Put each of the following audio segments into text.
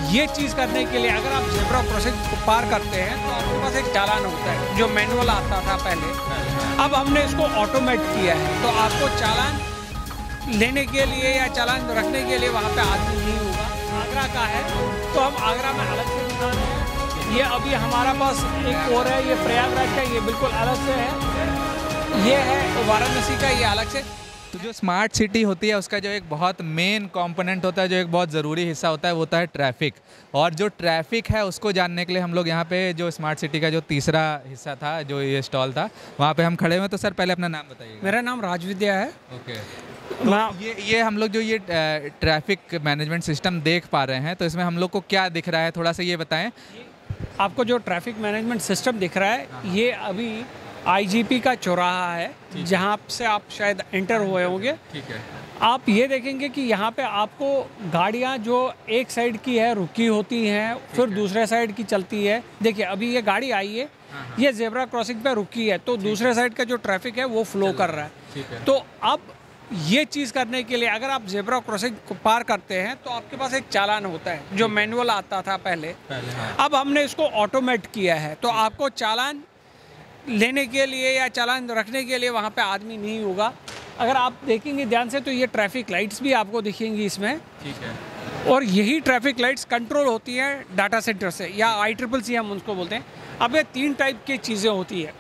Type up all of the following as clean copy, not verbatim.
ये चीज़ करने के लिए अगर आप ज़ेब्रा क्रॉसिंग को पार करते हैं तो आपके पास एक चालान होता है जो मैनुअल आता था पहले। अब हमने इसको ऑटोमेट किया है, तो आपको चालान लेने के लिए या चालान रखने के लिए वहाँ पे आदमी नहीं होगा। आगरा का है तो हम आगरा में अलग से दिखा रहे हैं। ये अभी हमारा पास एक और है, ये प्रयागराज का, ये बिल्कुल अलग से है। ये है वाराणसी का, ये अलग से। तो जो स्मार्ट सिटी होती है उसका जो एक बहुत मेन कंपोनेंट होता है, जो एक बहुत ज़रूरी हिस्सा होता है, वो होता है ट्रैफिक। और जो ट्रैफिक है उसको जानने के लिए हम लोग यहाँ पे जो स्मार्ट सिटी का जो तीसरा हिस्सा था, जो ये स्टॉल था, वहाँ पे हम खड़े हुए। तो सर पहले अपना नाम बताइए। मेरा नाम राजविद्या है। ओके। तो ये हम लोग जो ये ट्रैफिक मैनेजमेंट सिस्टम देख पा रहे हैं, तो इसमें हम लोग को क्या दिख रहा है, थोड़ा सा ये बताएं। आपको जो ट्रैफिक मैनेजमेंट सिस्टम दिख रहा है, ये अभी आईजीपी का चौराहा है, जहाँ से आप शायद एंटर हुए होंगे। ठीक है। आप ये देखेंगे कि यहाँ पे आपको गाड़ियाँ जो एक साइड की है रुकी होती हैं, फिर दूसरे साइड की चलती है। देखिए अभी ये गाड़ी आई है, ये ज़ेब्रा क्रॉसिंग पे रुकी है, तो दूसरे साइड का जो ट्रैफिक है वो फ्लो कर रहा है। तो अब ये चीज़ करने के लिए अगर आप ज़ेब्रा क्रॉसिंग को पार करते हैं तो आपके पास एक चालान होता है जो मैनुअल आता था पहले। अब हमने इसको ऑटोमेट किया है, तो आपको चालान लेने के लिए या चालान रखने के लिए वहाँ पे आदमी नहीं होगा। अगर आप देखेंगे ध्यान से तो ये ट्रैफिक लाइट्स भी आपको दिखेंगी इसमें। ठीक है। और यही ट्रैफिक लाइट्स कंट्रोल होती हैं डाटा सेंटर से, या ICCC हम उसको बोलते हैं। अब ये 3 टाइप की चीज़ें होती है।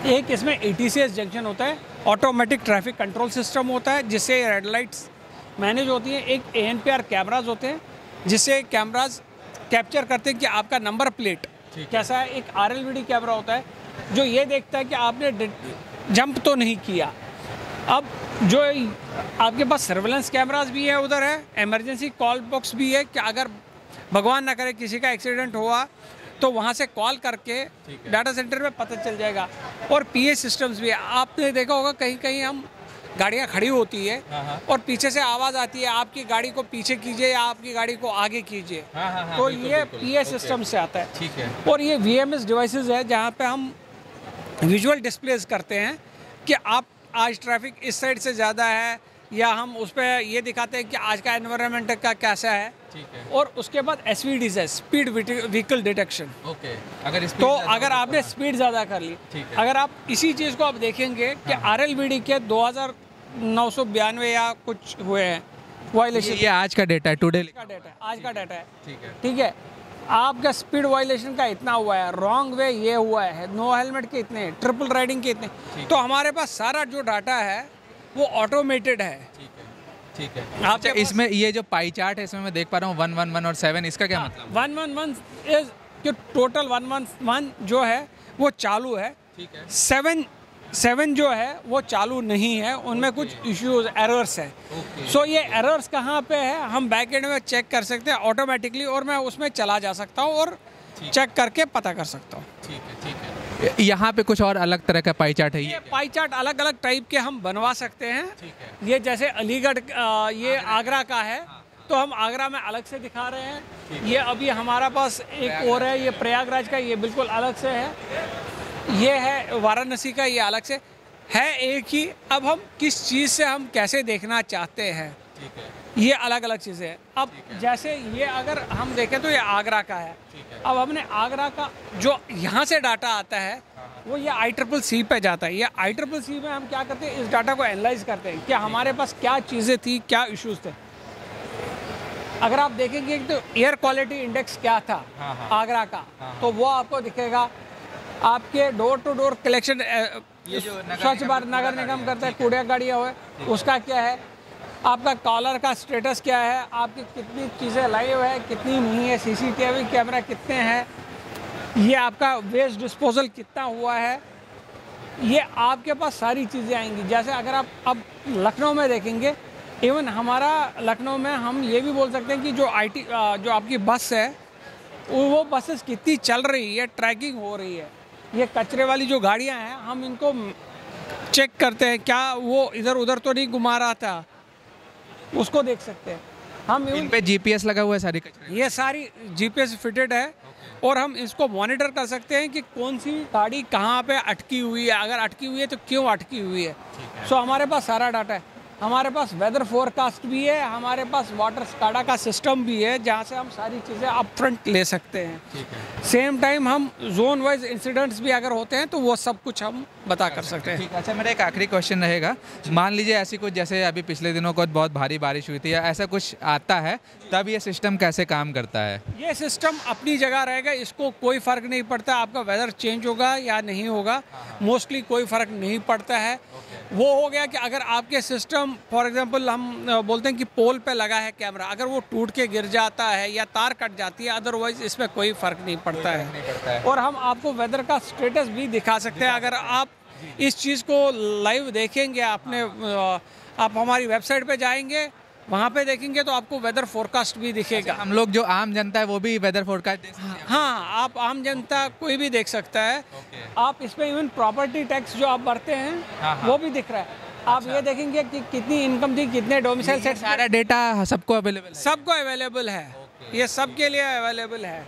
एक इसमें ATCS जंक्शन होता है, ऑटोमेटिक ट्रैफिक कंट्रोल सिस्टम होता है, जिससे रेड लाइट्स मैनेज होती हैं। एक ANPR कैमराज होते हैं, जिससे कैमराज कैप्चर करते हैं कि आपका नंबर प्लेट कैसा है। एक RLVD कैमरा होता है जो ये देखता है कि आपने जंप तो नहीं किया। अब जो आपके पास सर्वेलेंस कैमरास भी है, उधर है इमरजेंसी कॉल बॉक्स भी है कि अगर भगवान ना करे किसी का एक्सीडेंट हुआ तो वहाँ से कॉल करके डाटा सेंटर में पता चल जाएगा। और PA सिस्टम्स भी है। आपने देखा होगा कहीं कहीं हम गाड़ियाँ खड़ी होती है और पीछे से आवाज़ आती है आपकी गाड़ी को पीछे कीजिए या आपकी गाड़ी को आगे कीजिए। तो ये PA सिस्टम से आता है। ठीक है। और ये VMS डिवाइसेस है जहाँ पे हम विजुअल डिस्प्लेस करते हैं कि आप आज ट्रैफिक इस साइड से ज़्यादा है, या हम उस पर ये दिखाते हैं कि आज का एनवायरनमेंट का कैसा है। ठीक है। और उसके बाद SVDs है, स्पीड व्हीकल डिटेक्शन। ओके। अगर आपने स्पीड ज़्यादा कर ली, अगर आप इसी चीज़ को आप देखेंगे कि RLVD के 2992 या कुछ हुए हैं वायलेशन। ये आज का डेटा है, टुडे का डेटा है, आज का डेटा है। ठीक है। आपका स्पीड वायलेशन का इतना हुआ है, रॉन्ग वे ये हुआ है, नो हेलमेट के इतने, ट्रिपल राइडिंग के इतने। तो हमारे पास सारा जो डाटा है वो ऑटोमेटेड है। ठीक है। आप इसमें ये जो पाई चार्ट है इसमें मैं देख पा रहा हूँ 111 और 7, इसका क्या मतलब? 111 इज कि टोटल 111 जो है वो चालू है। ठीक है। 7 जो है वो चालू नहीं है, उनमें कुछ इश्यूज एरर्स है। सो ये एरर्स कहाँ पे है हम बैक एंड में चेक कर सकते हैं ऑटोमेटिकली, और मैं उसमें चला जा सकता हूँ और चेक करके पता कर सकता हूँ। ठीक है। यहाँ पे कुछ और अलग तरह का पाई चार्ट है। ये पाई चार्ट अलग अलग टाइप के हम बनवा सकते हैं। ये जैसे अलीगढ़ ये आगरा का है, तो हम आगरा में अलग से दिखा रहे हैं। ये अभी हमारा पास एक और है, ये प्रयागराज का, ये बिल्कुल अलग से है। ये है वाराणसी का, ये अलग से है एक ही। अब हम किस चीज़ से हम कैसे देखना चाहते हैं, ये अलग अलग चीज़ें हैं। अब जैसे ये अगर हम देखें तो ये आगरा का है। अब हमने आगरा का जो यहाँ से डाटा आता है वो ये ICCC पे जाता है। ये ICCC में हम क्या करते हैं, इस डाटा को एनालाइज करते हैं कि हमारे पास क्या चीज़ें थी, क्या इश्यूज थे। अगर आप देखेंगे तो एयर क्वालिटी इंडेक्स क्या था आगरा का, तो वो आपको दिखेगा। आपके डोर टू डोर कलेक्शन स्वच्छ भारत नगर निगम करता है, कूड़ा गाड़ियाँ हुए उसका क्या है, आपका कॉलर का स्टेटस क्या है, आपकी कितनी चीज़ें लाइव है, कितनी नहीं है, CCTV कैमरा कितने हैं, ये आपका वेस्ट डिस्पोजल कितना हुआ है, ये आपके पास सारी चीज़ें आएंगी। जैसे अगर आप अब लखनऊ में देखेंगे, इवन हमारा लखनऊ में हम ये भी बोल सकते हैं कि जो आपकी बस है वो बसेस कितनी चल रही है, ट्रैकिंग हो रही है। ये कचरे वाली जो गाड़ियाँ हैं हम इनको चेक करते हैं, क्या वो इधर उधर तो नहीं घुमा रहा था, उसको देख सकते हैं हम। इन पे GPS लगा हुआ है सारी कचरे, ये सारी GPS फिटेड है। और हम इसको मॉनिटर कर सकते हैं कि कौन सी गाड़ी कहाँ पे अटकी हुई है, अगर अटकी हुई है तो क्यों अटकी हुई है। सो हमारे पास सारा डाटा है। हमारे पास वेदर फोरकास्ट भी है, हमारे पास वाटर स्काडा का सिस्टम भी है जहाँ से हम सारी चीज़ें अप फ्रंट ले सकते हैं। ठीक है। सेम टाइम हम जोन वाइज इंसिडेंट्स भी अगर होते हैं तो वो सब कुछ हम बता कर सकते हैं। ठीक है। अच्छा, मेरा एक आखिरी क्वेश्चन रहेगा, मान लीजिए ऐसी कुछ, जैसे अभी पिछले दिनों को बहुत भारी बारिश हुई थी या ऐसा कुछ आता है, तब ये सिस्टम कैसे काम करता है? ये सिस्टम अपनी जगह रहेगा, इसको कोई फ़र्क नहीं पड़ता आपका वेदर चेंज होगा या नहीं होगा, मोस्टली कोई फ़र्क नहीं पड़ता है। वो हो गया कि अगर आपके सिस्टम फॉर एग्जांपल हम बोलते हैं कि पोल पे लगा है कैमरा, अगर वो टूट के गिर जाता है या तार कट जाती है, अदरवाइज इसमें कोई फ़र्क नहीं पड़ता है। और हम आपको वेदर का स्टेटस भी दिखा सकते हैं। अगर आप इस चीज़ को लाइव देखेंगे, आप हमारी वेबसाइट पे जाएंगे, वहाँ पे देखेंगे तो आपको वेदर फोरकास्ट भी दिखेगा। हम लोग जो आम जनता है वो भी वेदर फोरकास्ट देख सकते हैं? हाँ, आप आम जनता कोई भी देख सकता है। आप इसमें इवन प्रॉपर्टी टैक्स जो आप भरते हैं वो भी दिख रहा है। आप ये देखेंगे कि कितनी इनकम थी, कितने डोमिसाइल सेट, सारा डेटा सबको अवेलेबल है? सबको अवेलेबल है। ये सबके लिए अवेलेबल है।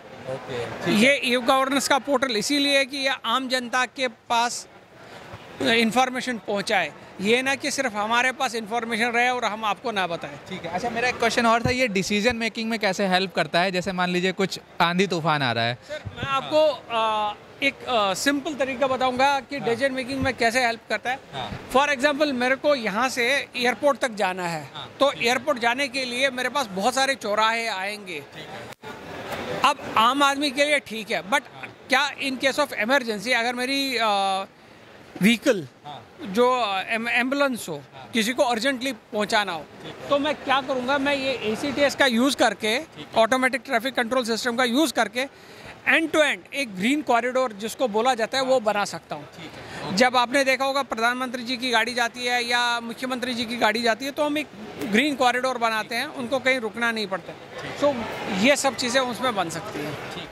ये ई गवर्नेंस का पोर्टल इसीलिए है कि ये आम जनता के पास इंफॉर्मेशन पहुंचाए, ये ना कि सिर्फ हमारे पास इंफॉर्मेशन रहे और हम आपको ना बताएं। ठीक है। अच्छा, मेरा एक क्वेश्चन और था, ये डिसीजन मेकिंग में कैसे हेल्प करता है? जैसे मान लीजिए कुछ आंधी तूफान आ रहा है। सर, मैं आपको एक सिंपल तरीका बताऊंगा कि डिसीजन मेकिंग में कैसे हेल्प करता है। फॉर एग्जांपल, मेरे को यहाँ से एयरपोर्ट तक जाना है, तो एयरपोर्ट जाने के लिए मेरे पास बहुत सारे चौराहे आएंगे। अब आम आदमी के लिए ठीक है, बट क्या इन केस ऑफ इमरजेंसी अगर मेरी व्हीकल जो एम्बुलेंस हो, किसी को अर्जेंटली पहुंचाना हो, तो मैं क्या करूंगा, मैं ये ACTS का यूज़ करके, ऑटोमेटिक ट्रैफिक कंट्रोल सिस्टम का यूज़ करके एंड टू एंड एक ग्रीन कॉरिडोर जिसको बोला जाता है वो बना सकता हूँ। जब आपने देखा होगा प्रधानमंत्री जी की गाड़ी जाती है या मुख्यमंत्री जी की गाड़ी जाती है तो हम एक ग्रीन कॉरिडोर बनाते हैं, उनको कहीं रुकना नहीं पड़ता। सो ये सब चीज़ें उसमें बन सकती हैं।